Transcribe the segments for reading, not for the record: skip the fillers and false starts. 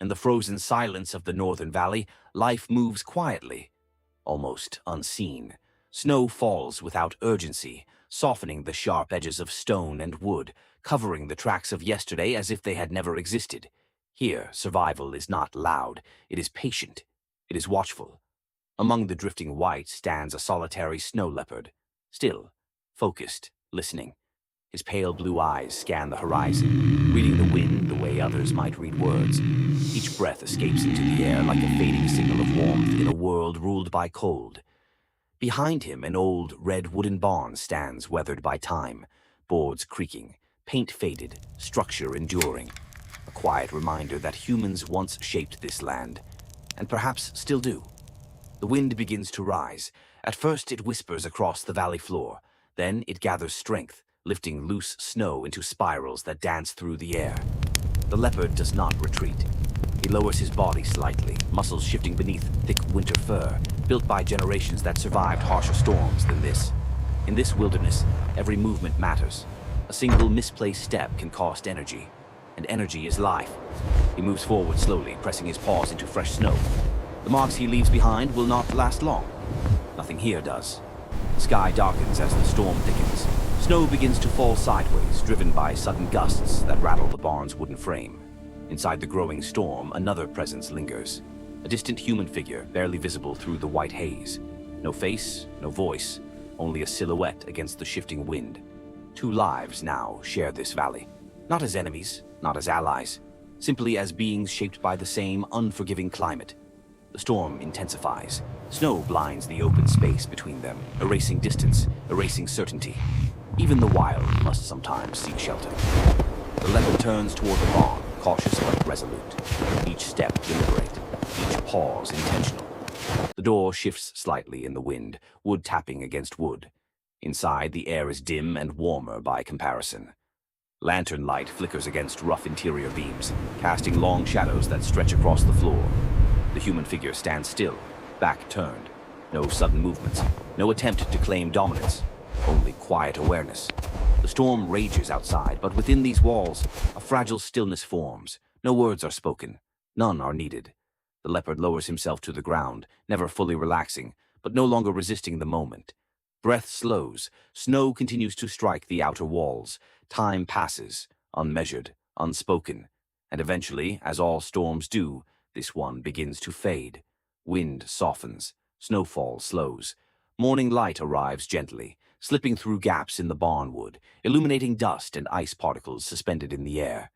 and the frozen silence of the northern valley, life moves quietly, almost unseen. Snow falls without urgency, softening the sharp edges of stone and wood, covering the tracks of yesterday as if they had never existed. Here, survival is not loud, it is patient, it is watchful. Among the drifting white stands a solitary snow leopard, still, focused, listening. His pale blue eyes scan the horizon, reading the wind the way others might read words. Each breath escapes into the air like a fading signal of warmth in a world ruled by cold. Behind him, an old, red wooden barn stands, weathered by time, boards creaking, paint faded, structure enduring. A quiet reminder that humans once shaped this land, and perhaps still do. The wind begins to rise. At first it whispers across the valley floor. Then it gathers strength, lifting loose snow into spirals that dance through the air. The leopard does not retreat. He lowers his body slightly, muscles shifting beneath thick winter fur, built by generations that survived harsher storms than this. In this wilderness, every movement matters. A single misplaced step can cost energy, and energy is life. He moves forward slowly, pressing his paws into fresh snow. The marks he leaves behind will not last long. Nothing here does. The sky darkens as the storm thickens. Snow begins to fall sideways, driven by sudden gusts that rattle the barn's wooden frame. Inside the growing storm, another presence lingers. A distant human figure, barely visible through the white haze. No face, no voice, only a silhouette against the shifting wind. Two lives now share this valley. Not as enemies, not as allies, simply as beings shaped by the same unforgiving climate. The storm intensifies. Snow blinds the open space between them, erasing distance, erasing certainty. Even the wild must sometimes seek shelter. The leopard turns toward the barn, cautious but resolute. Each step deliberate, each pause intentional. The door shifts slightly in the wind, wood tapping against wood. Inside, the air is dim and warmer by comparison. Lantern light flickers against rough interior beams, casting long shadows that stretch across the floor. The human figure stands still, back turned. No sudden movements, no attempt to claim dominance, only quiet awareness. The storm rages outside, but within these walls, a fragile stillness forms. No words are spoken, none are needed. The leopard lowers himself to the ground, never fully relaxing, but no longer resisting the moment. Breath slows, snow continues to strike the outer walls. Time passes, unmeasured, unspoken, and eventually, as all storms do, this one begins to fade. Wind softens, snowfall slows. Morning light arrives gently, slipping through gaps in the barnwood, illuminating dust and ice particles suspended in the air.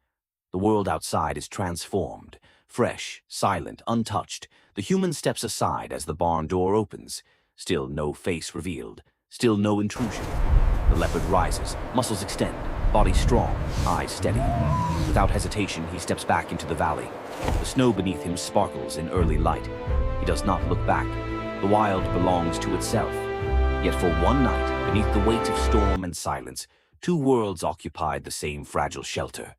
The world outside is transformed, fresh, silent, untouched. The human steps aside as the barn door opens. Still no face revealed, still no intrusion. The leopard rises, muscles extend, body strong, eyes steady. Without hesitation, he steps back into the valley. The snow beneath him sparkles in early light. He does not look back. The wild belongs to itself. Yet for one night, beneath the weight of storm and silence, two worlds occupied the same fragile shelter.